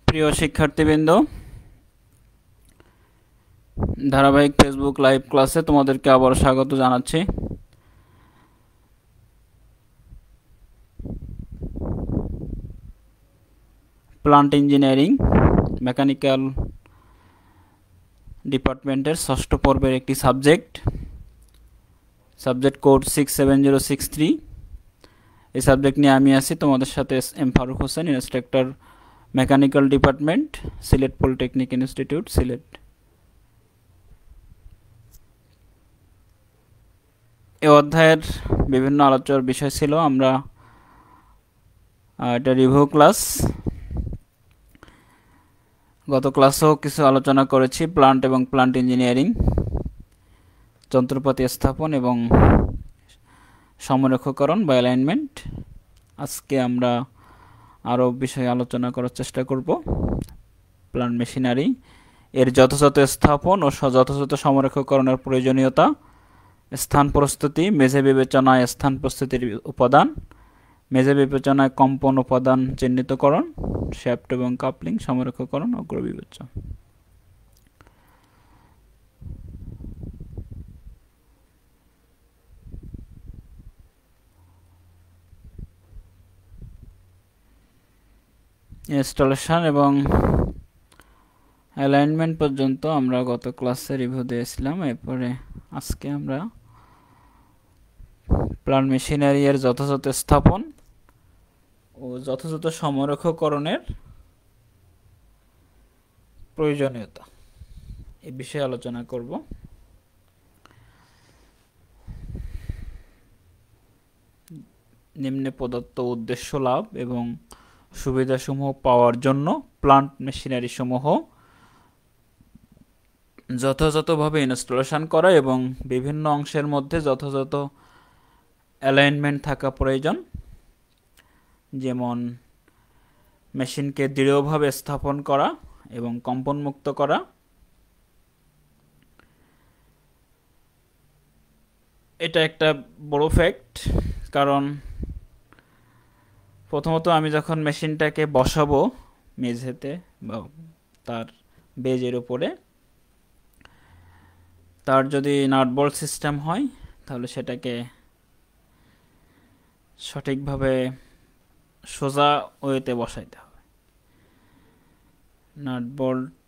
প্রিয় শিক্ষার্থীবৃন্দ, ধারাবাহিক ফেসবুক লাইভ ক্লাসে তোমাদেরকে আবার স্বাগত জানাচ্ছি। প্লান্ট ইঞ্জিনিয়ারিং মেকানিক্যাল ডিপার্টমেন্টের ষষ্ঠ পর্বের একটি সাবজেক্ট কোড 67063। এই সাবজেক্ট নিয়ে আমি আছি তোমাদের সাথে M Faruk Hossain, instructor mechanical department, Sylhet polytechnic institute, Sylhet. এই অধ্যায়ের বিভিন্ন আলোচনার বিষয় ছিল, আমরা এটা রিভিউ ক্লাস। গত ক্লাসেও কিছু আলোচনা করেছি প্লান্ট এবং প্লান্ট ইঞ্জিনিয়ারিং, যন্ত্রপাতি স্থাপন এবং সমরেখকরণ বা অ্যালাইনমেন্ট। আজকে আমরা আরও বিষয়ে আলোচনা করার চেষ্টা করব। প্লান্ট মেশিনারি এর যথাযথ স্থাপন ও যথাযথ সমরেখকরণের প্রয়োজনীয়তা, স্থান প্রস্তুতি, মেঝে বিবেচনায় স্থান প্রস্তুতির উপাদান, মেঝে বিবেচনায় কম্পন উপাদান চিহ্নিতকরণ, শ্যাফট এবং কাপলিং, সমরেখকরণ, অগ্রবিবেচ্য। ইনস্টলেশন এবং অ্যালাইনমেন্ট পর্যন্ত আমরা গত ক্লাসে রিভিউ দিয়েছিলাম। এরপরে আজকে আমরা প্লান্ট মেশিনারি এর যথাযথ স্থাপন ও যথাযথ সমরেখকরণের প্রয়োজনীয়তা এই বিষয়ে আলোচনা করব। নিম্নে প্রদত্ত উদ্দেশ্য লাভ এবং সুবিধাসমূহ পাওয়ার জন্য প্লান্ট মেশিনারি সমূহ যথাযথভাবে ইনস্টলেশন করা এবং বিভিন্ন অংশের মধ্যে যথাযথ অ্যালাইনমেন্ট থাকা প্রয়োজন। যেমন মেশিনকে দৃঢ়ভাবে স্থাপন করা এবং কম্পনমুক্ত করা। এটা একটা বড় ফ্যাক্ট, কারণ প্রথমত আমি যখন মেশিনটাকে বসাবো মেঝেতে বা তার বেজের উপরে, তার যদি নাটবল্ট সিস্টেম হয় তাহলে সেটাকে সঠিকভাবে সোজা ওয়েতে বসাইতে হবে। নাটবল্ট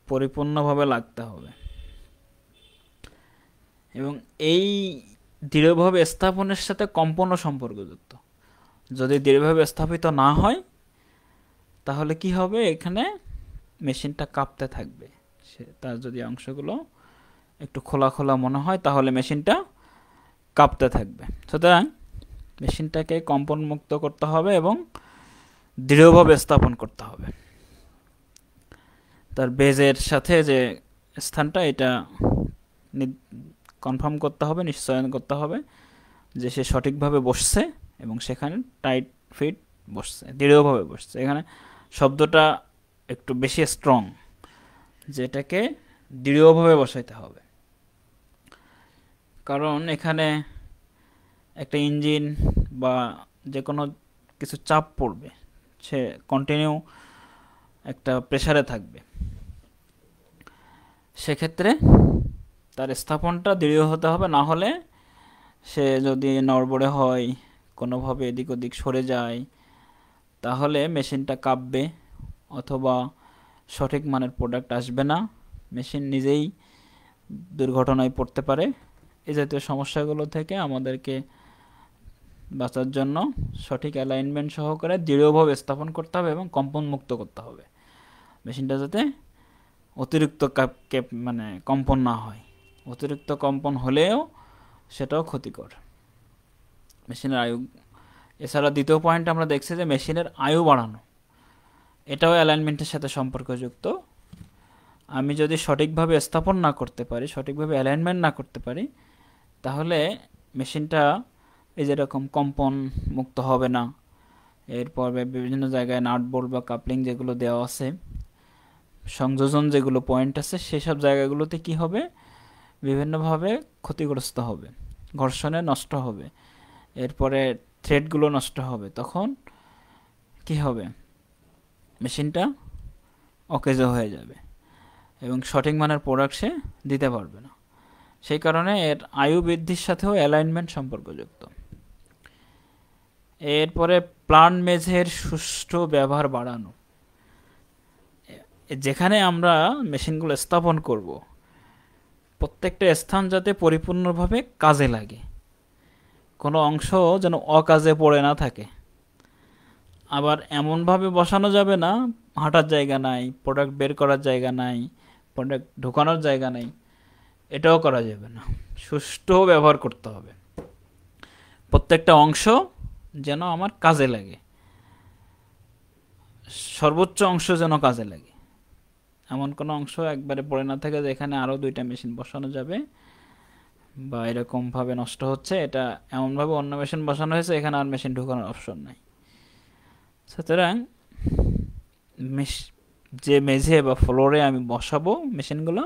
পরিপূর্ণভাবে লাগতে হবে এবং এই দৃঢ়ভাবে স্থাপনের সাথে কম্পনও সম্পর্কযুক্ত। যদি দৃঢ়ভাবে স্থাপিত না হয় তাহলে কি হবে, এখানে মেশিনটা কাঁপতে থাকবে। তার যদি অংশগুলো একটু খোলা খোলা মনে হয় তাহলে মেশিনটা কাঁপতে থাকবে। সুতরাং মেশিনটাকে কম্পনমুক্ত করতে হবে এবং দৃঢ়ভাবে স্থাপন করতে হবে। তার বেজের সাথে যে স্থানটা, এটা কনফার্ম করতে হবে, নিশ্চয়ন করতে হবে যে সে সঠিকভাবে বসছে এবং সেখানে টাইট ফিট বসছে, দৃঢ়ভাবে বসছে। এখানে শব্দটা একটু বেশি স্ট্রং, যেটাকে দৃঢ়ভাবে বসাইতে হবে। কারণ এখানে একটা ইঞ্জিন বা যে কোনো কিছু চাপ পড়বে, সে কন্টিনিউ একটা প্রেসারে থাকবে। সেক্ষেত্রে তার স্থাপনটা দৃঢ় হতে হবে, না হলে সে যদি নড়বড়ে হয়, কোনোভাবে এদিক ওদিক সরে যায়, তাহলে মেশিনটা কাঁপবে অথবা সঠিক মানের প্রোডাক্ট আসবে না, মেশিন নিজেই দুর্ঘটনায় পড়তে পারে। এই জাতীয় সমস্যাগুলো থেকে আমাদেরকে বাঁচার জন্য সঠিক অ্যালাইনমেন্ট সহকারে দৃঢ়ভাবে স্থাপন করতে হবে এবং কম্পন মুক্ত করতে হবে। মেশিনটা যাতে অতিরিক্ত মানে কম্পন না হয়। অতিরিক্ত কম্পন হলেও সেটাও ক্ষতিকর মেশিনের আয়ু। এছাড়া দ্বিতীয় পয়েন্ট আমরা দেখছি যে মেশিনের আয়ু বাড়ানো, এটাও অ্যালাইনমেন্টের সাথে সম্পর্কযুক্ত। আমি যদি সঠিকভাবে স্থাপন না করতে পারি, সঠিকভাবে অ্যালাইনমেন্ট না করতে পারি, তাহলে মেশিনটা এই যেরকম কম্পন মুক্ত হবে না। এরপর বিভিন্ন জায়গায় নাট বোল্ট বা কাপলিং যেগুলো দেওয়া আছে, সংযোজন যেগুলো পয়েন্ট আছে, সেসব জায়গাগুলোতে কি হবে, বিভিন্নভাবে ক্ষতিগ্রস্ত হবে, ঘর্ষণে নষ্ট হবে, এরপরে থ্রেডগুলো নষ্ট হবে। তখন কি হবে, মেশিনটা অকেজো হয়ে যাবে এবং সঠিক মানের প্রোডাক্ট সে দিতে পারবে না। সেই কারণে এর আয়ু বৃদ্ধির সাথেও অ্যালাইনমেন্ট সম্পর্কযুক্ত। এরপরে প্লান্ট মেঝের সুষ্ঠু ব্যবহার বাড়ানো। যেখানে আমরা মেশিনগুলো স্থাপন করব, প্রত্যেকটা স্থান যাতে পরিপূর্ণভাবে কাজে লাগে, কোনো অংশ যেন অকাজে পড়ে না থাকে। আবার এমনভাবে বসানো যাবে না হাঁটার জায়গা নাই, প্রোডাক্ট বের করার জায়গা নাই, প্রোডাক্ট ঢোকানোর জায়গা নাই, এটাও করা যাবে না। সুষ্ঠু ব্যবহার করতে হবে, প্রত্যেকটা অংশ যেন আমার কাজে লাগে, সর্বোচ্চ অংশ যেন কাজে লাগে। এমন কোনো অংশ একবারে পড়ে না থাকে যেখানে আরও 2টা মেশিন বসানো যাবে বা এরকমভাবে নষ্ট হচ্ছে, এটা এমনভাবে অন্য মেশিন বসানো হয়েছে এখানে আর মেশিন ঢোকানোর অপশন নাই। সুতরাং যে মেঝে বা ফ্লোরে আমি বসাবো মেশিনগুলো,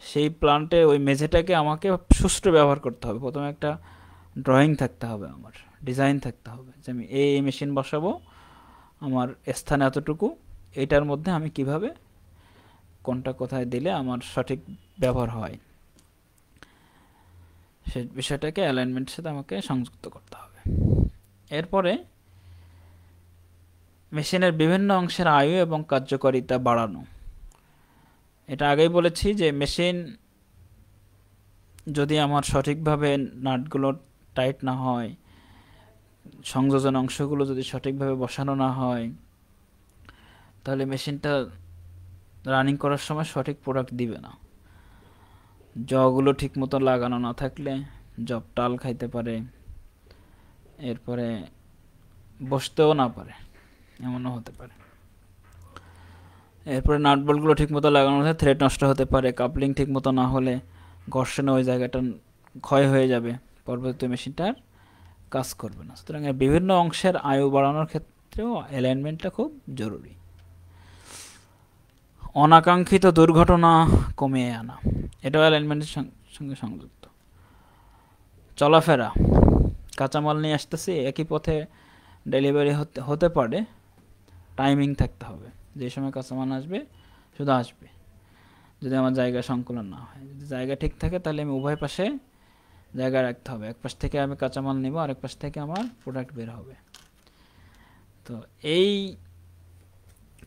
সেই প্ল্যান্টে ওই মেঝেটাকে আমাকে সুষ্ঠু ব্যবহার করতে হবে। প্রথমে একটা ড্রয়িং থাকতে হবে, আমার ডিজাইন থাকতে হবে যে আমি এই মেশিন বসাবো, আমার স্থান এতটুকু, এটার মধ্যে আমি কিভাবে কোনটা কোথায় দিলে আমার সঠিক ব্যবহার হয়, সেই বিষয়টাকে অ্যালাইনমেন্টের সাথে আমাকে সংযুক্ত করতে হবে। এরপরে মেশিনের বিভিন্ন অংশের আয়ু এবং কার্যকারিতা বাড়ানো। এটা আগেই বলেছি যে মেশিন যদি আমার সঠিকভাবে নাটগুলো টাইট না হয়, সংযোজন অংশগুলো যদি সঠিকভাবে বসানো না হয়, তাহলে মেশিনটা রানিং করার সময় সঠিক প্রোডাক্ট দিবে না। জগুলো ঠিক মতো লাগানো না থাকলে জব টাল খাইতে পারে, এরপরে বসতেও না পারে, এমনও হতে পারে। এরপরে নাট বল্টগুলো ঠিক মতো লাগানো হলে থ্রেড নষ্ট হতে পারে, কাপলিং ঠিক মতো না হলে ঘর্ষণে ওই জায়গাটা ক্ষয় হয়ে যাবে, পরবর্তী মেশিনটার কাজ করবে না। সুতরাং বিভিন্ন অংশের আয়ু বাড়ানোর ক্ষেত্রেও অ্যালাইনমেন্টটা খুব জরুরি। অনাকাঙ্ক্ষিত দুর্ঘটনা কমিয়ে আনা, এটাও অ্যালাইনমেন্টের সঙ্গে সংযুক্ত। চলাফেরা, কাঁচামাল নিয়ে আসতেছি, একই পথে ডেলিভারি হতে পারে, টাইমিং থাকতে হবে, যে সময় কাঁচামাল আসবে শুধু আসবে, যদি আমার জায়গা সংকুলন না হয়। যদি জায়গা ঠিক থাকে তাহলে আমি উভয় পাশে জায়গা রাখতে হবে, এক পাশ থেকে আমি কাঁচামাল নিব, আরেক পাশ থেকে আমার প্রোডাক্ট বের হবে। তো এই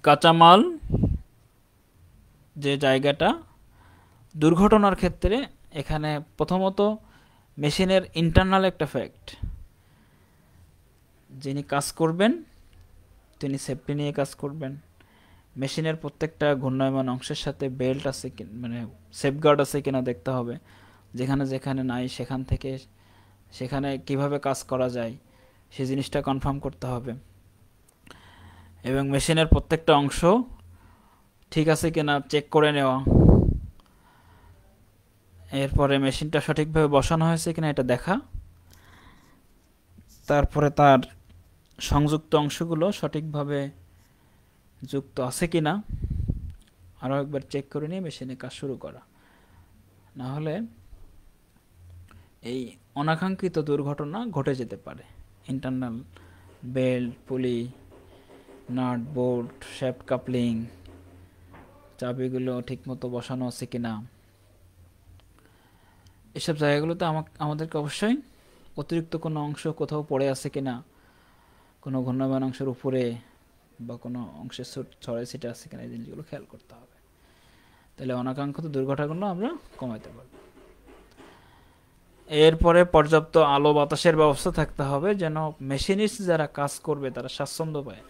কাঁচামাল যে জায়গাটা দুর্ঘটনার ক্ষেত্রে, এখানে প্রথমত মেশিনের ইন্টারনাল একটা ফ্যাক্ট, যিনি কাজ করবেন তিনি সেফটি নিয়ে কাজ করবেন। মেশিনের প্রত্যেকটা ঘূর্ণায়মান অংশের সাথে বেল্ট আছে কি, মানে সেফগার্ড আছে কিনা দেখতে হবে, যেখানে যেখানে নাই সেখান থেকে সেখানে কিভাবে কাজ করা যায় সেই জিনিসটা কনফার্ম করতে হবে। এবং মেশিনের প্রত্যেকটা অংশ ঠিক আছে কিনা চেক করে নেওয়া, এরপরে মেশিনটা সঠিকভাবে বসানো হয়েছে কিনা এটা দেখা, তারপরে তার সংযুক্ত অংশগুলো সঠিকভাবে যুক্ত আছে কিনা আরও একবার চেক করে নিয়ে মেশিনে কাজ শুরু করা। না হলে এই অনাকাঙ্ক্ষিত দুর্ঘটনা ঘটে যেতে পারে। ইন্টারনাল বেল্ট, পুলি, নাট, বোল্ট, শ্যাফট কাপলিং, চাবিগুলো ঠিকমতো বসানো আছে কিনা, এসব জায়গাগুলোতে আমাদেরকে অবশ্যই অতিরিক্ত কোনো অংশ কোথাও পড়ে আছে কিনা, কোনো ঘূর্ণায়মান অংশের উপরে বা কোনো অংশের ছড়ে ছিটে আছে কিনা, এই জিনিসগুলো খেয়াল করতে হবে। তাহলে অনাকাঙ্ক্ষিত দুর্ঘটনাগুলো আমরা কমাতে পারব। এরপরে পর্যাপ্ত আলো বাতাসের ব্যবস্থা থাকতে হবে, যেন মেশিনিস্ট যারা কাজ করবে তারা স্বাচ্ছন্দ্য পায়।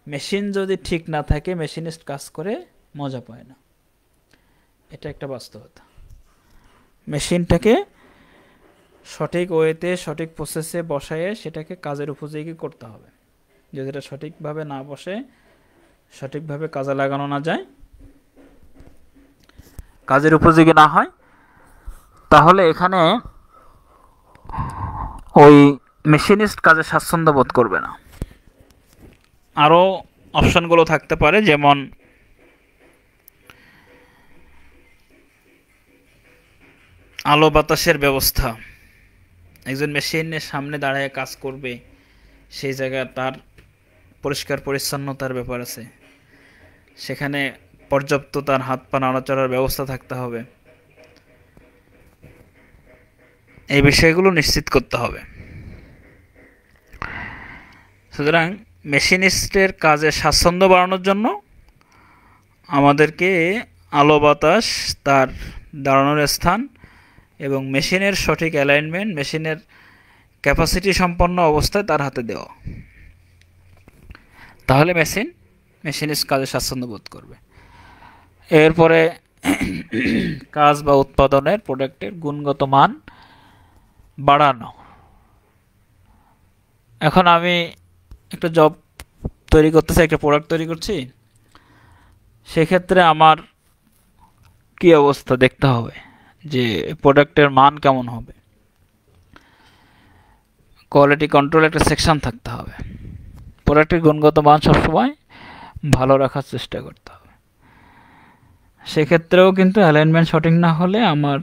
মেশিন যদি ঠিক না থাকে মেশিনিস্ট কাজ করে মজা পায় না, এটা একটা বাস্তবতা। মেশিনটাকে সঠিক ওয়েতে সঠিক প্রসেসে বসায়ে সেটাকে কাজের উপযোগী করতে হবে। যদি এটা সঠিকভাবে না বসে, সঠিকভাবে কাজে লাগানো না যায়, কাজের উপযোগী না হয়, তাহলে এখানে ওই মেশিনিস্ট কাজে স্বাচ্ছন্দ্য বোধ করবে না। আরও অপশনগুলো থাকতে পারে, যেমন আলো বাতাসের ব্যবস্থা। একজন মেশিনের সামনে দাঁড়ায় কাজ করবে, সেই জায়গায় তার পরিষ্কার পরিচ্ছন্নতার ব্যাপার আছে, সেখানে পর্যাপ্ত তার হাত পা নাড়াচাড়ার ব্যবস্থা থাকতে হবে। এই বিষয়গুলো নিশ্চিত করতে হবে। সুতরাং মেশিনিস্টের কাজে স্বাচ্ছন্দ্য বাড়ানোর জন্য আমাদেরকে আলো বাতাস, তার দাঁড়ানোর স্থান এবং মেশিনের সঠিক অ্যালাইনমেন্ট, মেশিনের ক্যাপাসিটি সম্পন্ন অবস্থায় তার হাতে দেওয়া, তাহলে মেশিনিস্ট কাজে স্বাচ্ছন্দ্য বোধ করবে। এরপরে কাজ বা উৎপাদনের প্রোডাক্টের গুণগত মান বাড়ানো। এখন আমি একটা জব তৈরি করতেছি, একটা প্রোডাক্ট তৈরি করছি, সেক্ষেত্রে আমার কি অবস্থা দেখতে হবে, যে প্রোডাক্টের মান কেমন হবে। কোয়ালিটি কন্ট্রোল একটা সেকশন থাকতে হবে। প্রোডাক্টের গুণগত মান সবসময় ভালো রাখার চেষ্টা করতে হবে। সেক্ষেত্রেও কিন্তু অ্যালাইনমেন্ট সঠিক না হলে আমার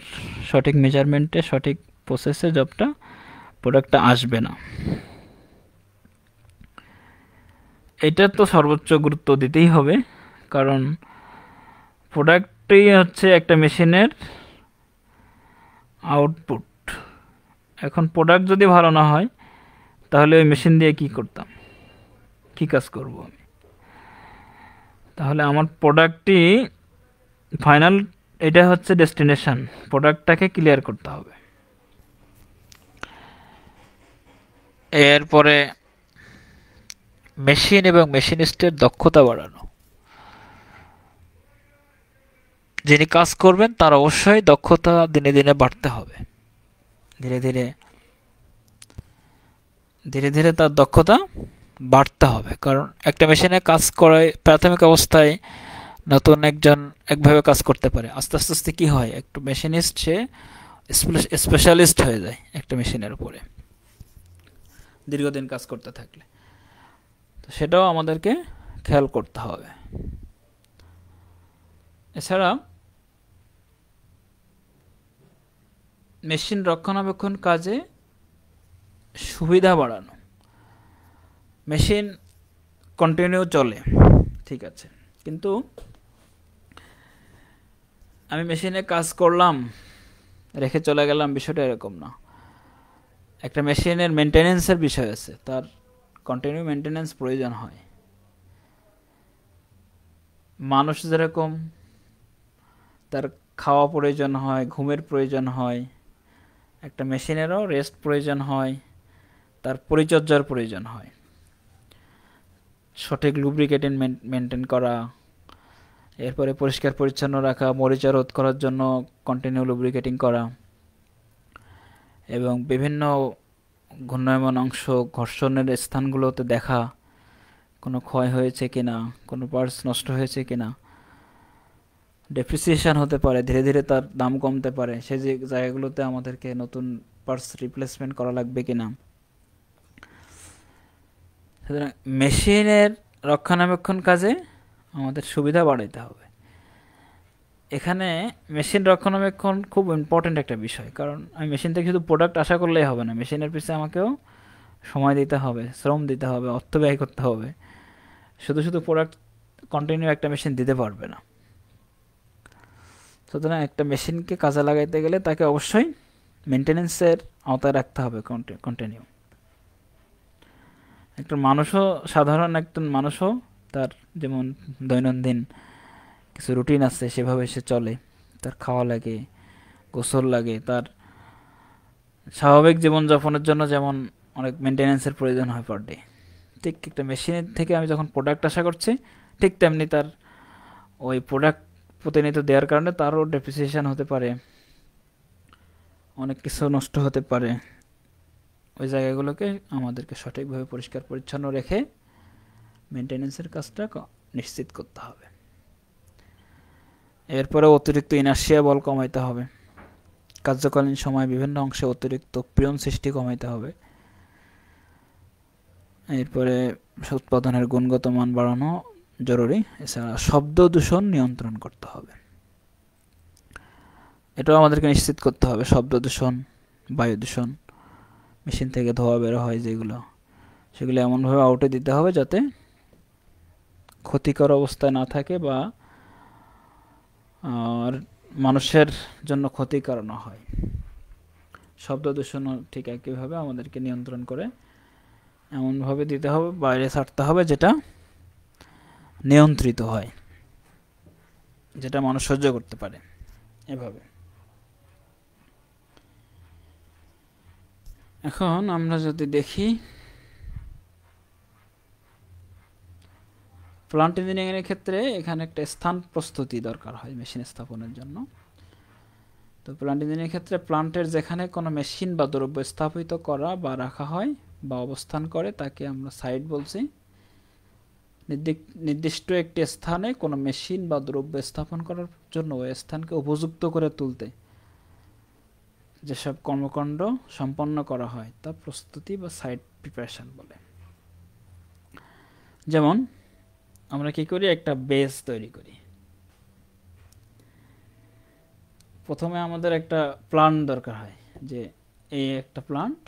সঠিক মেজারমেন্টে, সঠিক প্রসেসে জবটা, প্রোডাক্টটা আসবে না। এটা তো সর্বোচ্চ গুরুত্ব দিতেই হবে, কারণ প্রোডাক্টই হচ্ছে একটা মেশিনের আউটপুট। এখন প্রোডাক্ট যদি ভালো না হয়, তাহলে ওই মেশিন দিয়ে কি করতাম, কি কাজ করব আমি? তাহলে আমার প্রোডাক্টটি ফাইনাল, এটা হচ্ছে ডেস্টিনেশন, প্রোডাক্টটাকে ক্লিয়ার করতে হবে। এরপরে মেশিন এবং মেশিনিস্টের দক্ষতা বাড়ানো। যিনি কাজ করবেন তার অবশ্যই দক্ষতা দিনে দিনে বাড়তে হবে। ধীরে ধীরে তার দক্ষতা বাড়তে হবে, কারণ একটা মেশিনে কাজ করে প্রাথমিক অবস্থায় নতুন একজন একভাবে কাজ করতে পারে, আস্তে আস্তে কি হয়, একটু মেশিনিস্ট সে স্পেশালিস্ট হয়ে যায় একটা মেশিনের উপরে দীর্ঘদিন কাজ করতে থাকলে। তো সেটাও আমাদেরকে খেয়াল করতে হবে। এছাড়া মেশিন রক্ষণাবেক্ষণ কাজে সুবিধা বাড়ানো। মেশিন কন্টিনিউ চলে, ঠিক আছে, কিন্তু আমি মেশিনে কাজ করলাম, রেখে চলে গেলাম, বিষয়টা এরকম না। একটা মেশিনের মেনটেনেন্সের বিষয় আছে, তার কন্টিনিউ মেনটেনেন্স প্রয়োজন হয়। মানুষ যেরকম তার খাওয়া প্রয়োজন হয়, ঘুমের প্রয়োজন হয়, একটা মেশিনেরও রেস্ট প্রয়োজন হয়, তার পরিচর্যার প্রয়োজন হয়। সঠিক লুব্রিকেটিং মেনটেন করা, এরপরে পরিষ্কার পরিচ্ছন্ন রাখা, মরিচা রোধ করার জন্য কন্টিনিউ লুব্রিকেটিং করা, এবং বিভিন্ন ঘূর্ণায়মান অংশ, ঘর্ষণের স্থানগুলোতে দেখা কোনো ক্ষয় হয়েছে কিনা, কোনো পার্টস নষ্ট হয়েছে কিনা, ডেপ্রিসিয়েশন হতে পারে, ধীরে ধীরে তার দাম কমতে পারে, সেই যে জায়গাগুলোতে আমাদেরকে নতুন পার্টস রিপ্লেসমেন্ট করা লাগবে কিনা। সুতরাং মেশিনের রক্ষণাবেক্ষণ কাজে আমাদের সুবিধা বাড়াইতে হবে। এখানে মেশিন রক্ষণাবেক্ষণ খুব ইম্পর্ট্যান্ট একটা বিষয়, কারণ আমি মেশিন থেকে শুধু প্রোডাক্ট আশা করলেই হবে না, মেশিনের পিছনে আমাকেও সময় দিতে হবে, শ্রম দিতে হবে, অর্থ ব্যয় করতে হবে। শুধু প্রোডাক্ট কন্টিনিউ একটা মেশিন দিতে পারবে না। সুতরাং একটা মেশিনকে কাজে লাগাইতে গেলে তাকে অবশ্যই মেনটেনেন্সের আওতায় রাখতে হবে কন্টিনিউ। একটা মানুষও, সাধারণ একজন মানুষও তার যেমন দৈনন্দিন কিছু রুটিন আছে, সেভাবে সে চলে, তার খাওয়া লাগে, গোসল লাগে, তার স্বাভাবিক জীবনযাপনের জন্য যেমন অনেক মেনটেনেন্সের প্রয়োজন হয় পার ডে, ঠিক একটা মেশিনের থেকে আমি যখন প্রোডাক্ট আশা করছি, ঠিক তেমনি তার ওই প্রোডাক্ট প্রতিনিয়ত দেওয়ার কারণে তারও ডেপ্রিসিয়েশন হতে পারে, অনেক কিছু নষ্ট হতে পারে। ওই জায়গাগুলোকে আমাদেরকে সঠিকভাবে পরিষ্কার পরিচ্ছন্ন রেখে মেনটেনেন্সের কাজটা নিশ্চিত করতে হবে। এরপরে অতিরিক্ত ইনার্শিয়া বল কমাইতে হবে। কার্যকালীন সময় বিভিন্ন অংশে অতিরিক্ত পীড়ন সৃষ্টি কমাইতে হবে। এরপরে উৎপাদনের গুণগত মান বাড়ানো জরুরি। এছাড়া শব্দ দূষণ নিয়ন্ত্রণ করতে হবে, এটাও আমাদেরকে নিশ্চিত করতে হবে। শব্দ দূষণ, বায়ু দূষণ, মেশিন থেকে ধোঁয়া বের হয় যেগুলো, সেগুলো এমনভাবে আউটে দিতে হবে যাতে ক্ষতিকর অবস্থায় না থাকে বা আর মানুষের জন্য ক্ষতিকর না হয়। শব্দ দূষণ ঠিক একইভাবে আমাদেরকে নিয়ন্ত্রণ করে এমনভাবে দিতে হবে, বাইরে ছাড়তে হবে যেটা নিয়ন্ত্রিত হয়, যেটা মানুষ সহ্য করতে পারে। এভাবে এখন আমরা যদি দেখি প্লান্ট ইঞ্জিনিয়ারিং এর ক্ষেত্রে এখানে একটা স্থান প্রস্তুতি দরকার হয় মেশিন স্থাপনের জন্য। তো প্লান্ট ইঞ্জিনিয়ারিং এর ক্ষেত্রে প্লান্টের যেখানে কোনো মেশিন বা দ্রব্য স্থাপিত করা বা রাখা হয় বা অবস্থান করে তাকে আমরা সাইট বলছি। নির্দিষ্ট একটি স্থানে কোনো মেশিন বা দ্রব্য স্থাপন করার জন্য ওই স্থানকে উপযুক্ত করে তুলতে যেসব কর্মকাণ্ড সম্পন্ন করা হয় তা প্রস্তুতি বা সাইট প্রিপারেশন বলে। যেমন আমরা কি করি, একটা বেস তৈরি করি। প্রথমে আমাদের একটা প্ল্যান দরকার হয় যে এই একটা প্ল্যান্ট,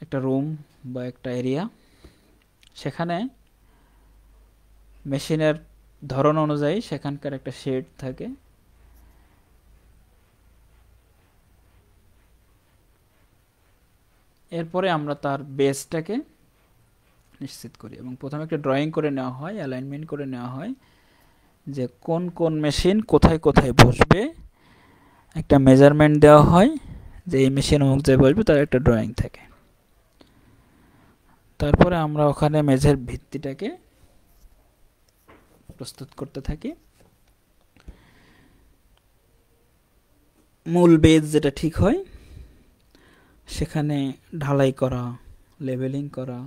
একটা রুম বা একটা এরিয়া, সেখানে মেশিনের ধরন অনুযায়ী সেখানকার একটা শেড থাকে। এরপরে আমরা তার বেসটাকে নিশ্চিত করি এবং প্রথমে একটা ড্রয়িং করে নেওয়া হয়, অ্যালাইনমেন্ট করে নেওয়া হয় যে কোন কোন মেশিন কোথায় কোথায় বসবে। একটা মেজারমেন্ট দেওয়া হয় যে এই মেশিন অমুক জায়গায় বসবে, তার একটা ড্রয়িং থাকে। তারপরে আমরা ওখানে মেঝের ভিত্তিটাকে প্রস্তুত করতে থাকি। মূল বেজ যেটা ঠিক হয় সেখানে ঢালাই করা, লেভেলিং করা,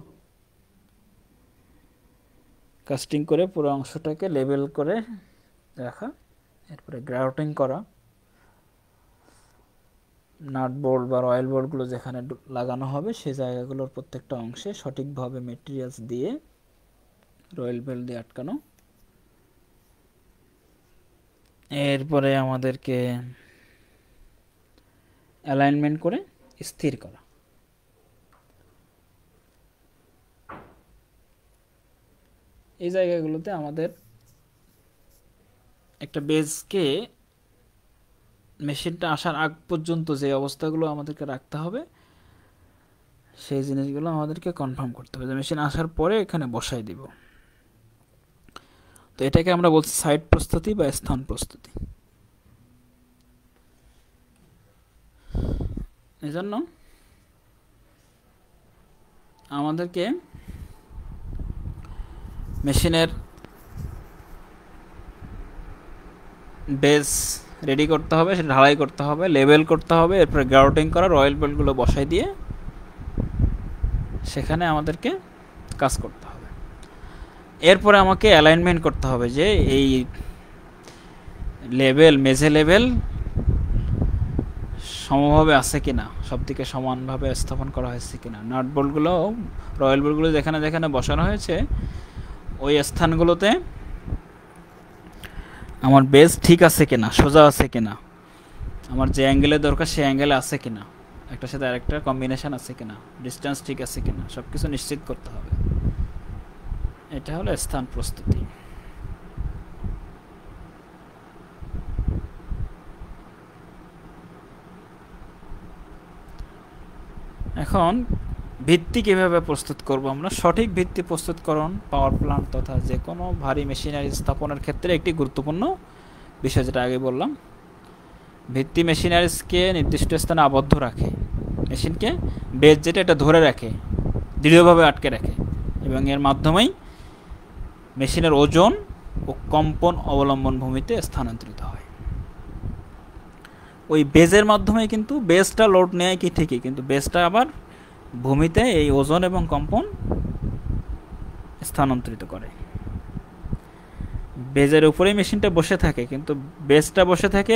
কাস্টিং করে পুরো অংশটাকে লেবেল করে রাখা, এরপরে গ্রাউটিং করা, নাট বোল্ট বা রয়েল বোল্টগুলো যেখানে লাগানো হবে সেই জায়গাগুলোর প্রত্যেকটা অংশে সঠিকভাবে মেটেরিয়ালস দিয়ে রয়েল বেল্ট দিয়ে আটকানো। এরপরে আমাদেরকে অ্যালাইনমেন্ট করে স্থির করা। এই জায়গাগুলোতে আমাদের একটা বেজকে মেশিনটা আসার আগ পর্যন্ত যে অবস্থাগুলো আমাদেরকে রাখতে হবে সেই জিনিসগুলো আমাদেরকে কনফার্ম করতে হবে যে মেশিন আসার পরে এখানে বসাই দিব। তো এটাকে আমরা বলছি সাইট প্রস্তুতি বা স্থান প্রস্তুতি। এজন্য আমাদেরকে মেশিনের বেস রেডি করতে হবে, সেটা ঢালাই করতে হবে, লেবেল করতে হবে, এরপরে গ্রাউটিং করা, রয়েল বেল্টগুলো বসাই দিয়ে সেখানে আমাদেরকে কাজ করতে হবে। এরপরে আমাকে অ্যালাইনমেন্ট করতে হবে যে এই লেবেল, মেঝে লেবেল সমভাবে আছে কিনা, সব দিকে সমানভাবে স্থাপন করা হয়েছে কিনা, নাট বোল্টগুলো, রয়েল বোল্টগুলো যেখানে যেখানে বসানো হয়েছে ওই স্থানগুলোতে আমার বেস ঠিক আছে কিনা, সোজা আছে কিনা, আমার যে অ্যাঙ্গেলে দরকার সেই অ্যাঙ্গেলে আছে কিনা, একটার সাথে আরেকটা কম্বিনেশন আছে কিনা, ডিস্টেন্স ঠিক আছে কিনা, সব কিছু নিশ্চিত করতে হবে। এটা হলো স্থান প্রস্তুতি। এখন ভিত্তি কিভাবে প্রস্তুত করব আমরা? সঠিক ভিত্তি প্রস্তুতকরণ পাওয়ার প্ল্যান্ট তথা যে কোনো ভারী মেশিনারি স্থাপনের ক্ষেত্রে একটি গুরুত্বপূর্ণ বিষয়, যেটা আগে বললাম। ভিত্তি মেশিনারিজকে নির্দিষ্ট স্থানে আবদ্ধ রাখে, মেশিনকে বেজ যেটা এটা ধরে রাখে, দৃঢ়ভাবে আটকে রাখে এবং এর মাধ্যমেই মেশিনের ওজন ও কম্পন অবলম্বন ভূমিতে স্থানান্তরিত হয়। ওই বেজের মাধ্যমে কিন্তু বেজটা লোড নেয় কি ঠিকই, কিন্তু বেজটা আবার ভূমিতে এই ওজন এবং কম্পন স্থানান্তরিত করে। বেজের উপরেই মেশিনটা বসে থাকে কিন্তু বেজটা বসে থাকে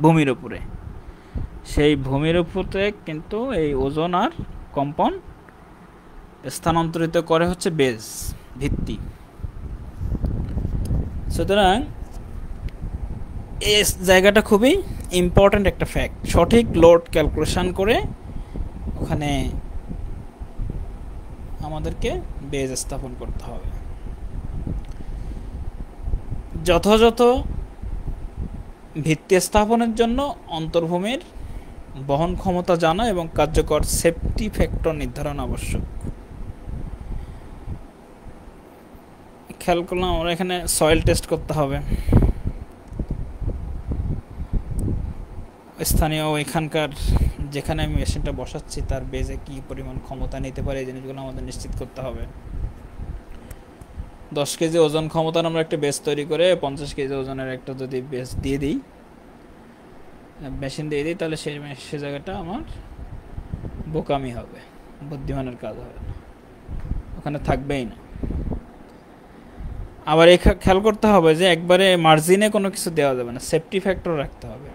ভূমির উপরে, সেই ভূমির উপরে কিন্তু এই ওজন আর কম্পন স্থানান্তরিত করে হচ্ছে বেজ, ভিত্তি। সুতরাং এই জায়গাটা খুবই ইম্পর্ট্যান্ট একটা ফ্যাক্ট। সঠিক লোড ক্যালকুলেশন করে ওখানে আমাদেরকে বেজ স্থাপন করতে হবে। যথাযথ ভিত্তি স্থাপনের জন্য অন্তর্ভূমির বহন ক্ষমতা জানা এবং কার্যকর সেফটি ফ্যাক্টর নির্ধারণ আবশ্যক। খেয়াল করলাম আমরা এখানে সয়েল টেস্ট করতে হবে, স্থানীয় এখানকার যেখানে আমি মেশিনটা বসাচ্ছি তার বেজে কি পরিমাণ ক্ষমতা নিতে পারে এই জিনিসগুলো আমাদের নিশ্চিত করতে হবে। 10 কেজি ওজন ক্ষমতার আমরা একটা বেস তৈরি করে 50 কেজি ওজনের একটা যদি বেস দিয়ে দিই, মেশিন দিয়ে দিই, তাহলে সে জায়গাটা আমার বোকামি হবে, বুদ্ধিমানের কাজ হবে না, ওখানে থাকবেই না। আবার খেয়াল করতে হবে যে একবারে মার্জিনে কোনো কিছু দেওয়া যাবে না, সেফটি ফ্যাক্টর রাখতে হবে,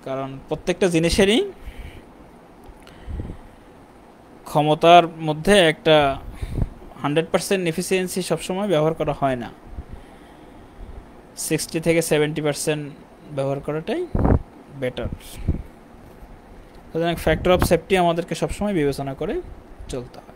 কারণ প্রত্যেকটা জিনিসেরই ক্ষমতার মধ্যে একটা 100% এফিসিয়েন্সি সবসময় ব্যবহার করা হয় না, 60 থেকে 70% ব্যবহার করাটাই বেটার। সুতরাং ফ্যাক্টর অফ সেফটি আমাদেরকে সবসময় বিবেচনা করে চলতে হয়।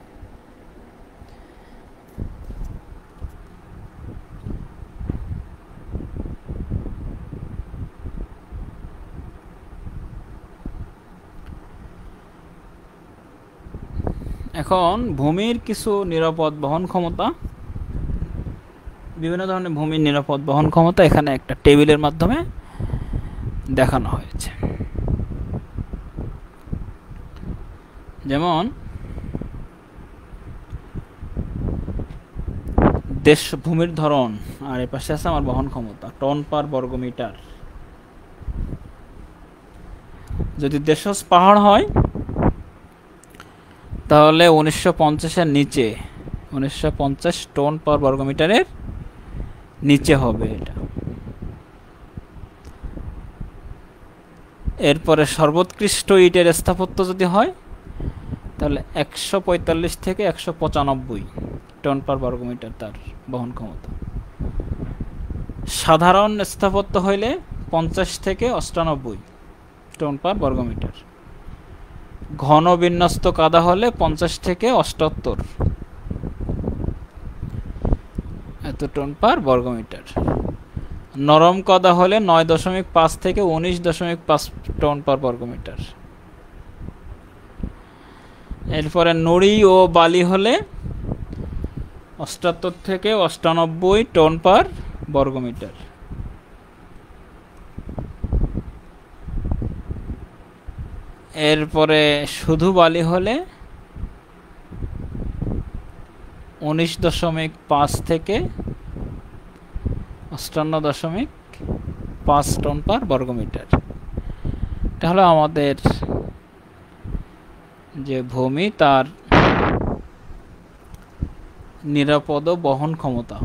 এখন ভূমির কিছু নিরাপদ বহন ক্ষমতা, বিভিন্ন ধরনের ভূমির নিরাপদ বহন ক্ষমতা এখানে একটা টেবিলের মাধ্যমে দেখানো হয়েছে। যেমন দেশ ভূমির ধরন, আর এর পাশে আছে আমার বহন ক্ষমতা টন পার বর্গমিটার। যদি দেশজ পাহাড় হয় তাহলে 1950-এর নিচে, 1950 টন পার বর্গমিটারের নিচে হবে এটা। এরপরে সর্বোৎকৃষ্ট ইটের স্থাপত্য যদি হয় তাহলে 145 থেকে 195 টন পার বর্গমিটার তার বহন ক্ষমতা। সাধারণ স্থাপত্য হইলে 50 থেকে 98 টন পার বর্গমিটার। ঘন বিন্যস্ত কাদা হলে 50 থেকে 78 এত টন পার বর্গমিটার। নরম কাদা হলে 9.5 থেকে 19.5 টন পার বর্গমিটার। এরপরে নুড়ি ও বালি হলে 78 থেকে 98 টন পার বর্গমিটার। এরপরে শুধু বালি হলে 19.5 থেকে 58.5 টন পার বর্গমিটার। এটা হলো আমাদের যে ভূমি তার নিরাপদ বহন ক্ষমতা,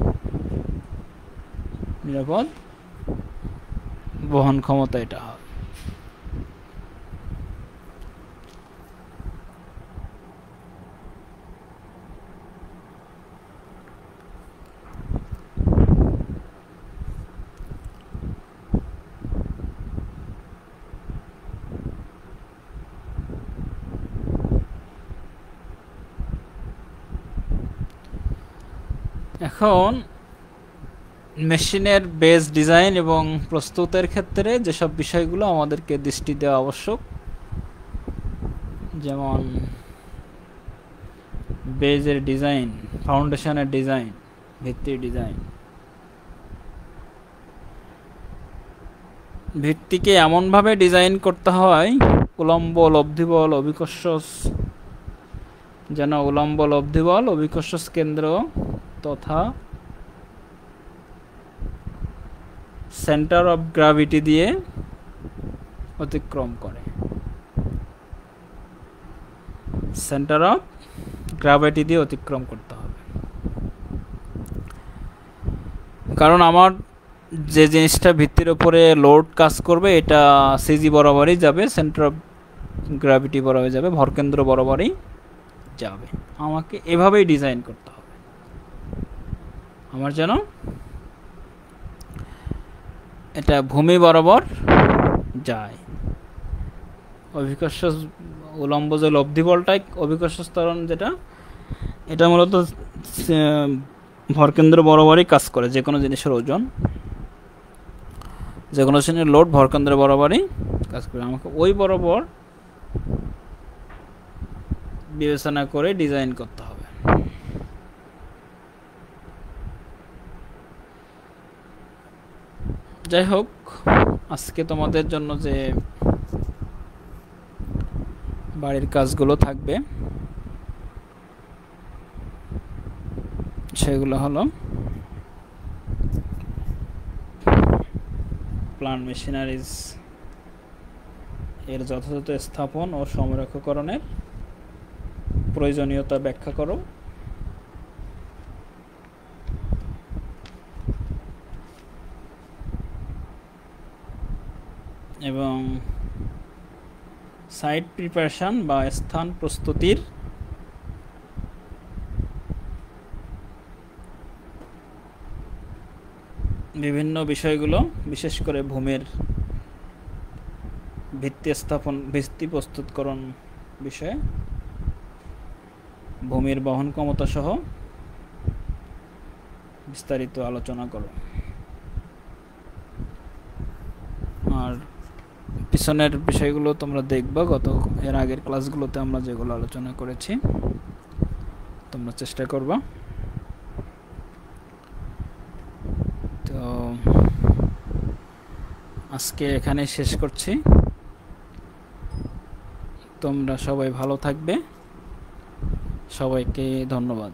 নিরাপদ বহন ক্ষমতা এটা হয়। এখন মেশিনের বেস ডিজাইন এবং প্রস্তুতের ক্ষেত্রে যেসব বিষয়গুলো আমাদেরকে দৃষ্টি দেওয়া আবশ্যক, যেমন বেজের ডিজাইন, ফাউন্ডেশনের ডিজাইন, ভিত্তির ডিজাইন। ভিত্তিকে এমনভাবে ডিজাইন করতে হয় উলম্ব লব্ধিবল অভিকর্ষ যেন উলম্ব লব্ধিবল অভিকর্ষ কেন্দ্র তথা সেন্টার অফ গ্র্যাভিটি দিয়ে অতিক্রম করে। সেন্টার অফ গ্র্যাভিটি দিয়ে অতিক্রম করতে হবে, কারণ আমার যে জিনিসটা ভিত্তির উপরে লোড কাজ করবে এটা সিজি বরাবরই যাবে, সেন্টার অফ গ্র্যাভিটি বরাবর যাবে, ভরকেন্দ্র বরাবরই যাবে। আমাকে এভাবেই ডিজাইন করতে হবে আমার যেন এটা ভূমি বরাবর যায়। অভিকর্ষ উলম্ব যে লব্ধি বলটাই অভিকর্ষ ত্বরণ, যেটা এটা মূলত ভরকেন্দ্র বরাবরই কাজ করে, যে কোনো জিনিসের ওজন, যে কোনো শ্রেণীর লোড ভরকেন্দ্র বরাবরই কাজ করে। আমাকে ওই বরাবর বিবেচনা করে ডিজাইন করতে হবে। যাই হোক, আজকে তোমাদের জন্য যে বাড়ির কাজগুলো থাকবে সেগুলো হলো প্লান্ট মেশিনারিজ এর যথাযথ স্থাপন ও সংরক্ষণের প্রয়োজনীয়তা ব্যাখ্যা করো, এবং সাইট প্রিপারেশন বা স্থান প্রস্তুতির বিভিন্ন বিষয়গুলো, বিশেষ করে ভূমির ভিত্তি প্রস্তুতকরণ বিষয়ে, ভূমির বহন ক্ষমতা সহ বিস্তারিত আলোচনা করো। আর পিছনের বিষয়গুলো তোমরা দেখবা, এর আগের ক্লাসগুলোতে আমরা যেগুলো আলোচনা করেছি তোমরা চেষ্টা করবা। তো আজকে এখানে শেষ করছি। তোমরা সবাই ভালো থাকবে, সবাইকে ধন্যবাদ।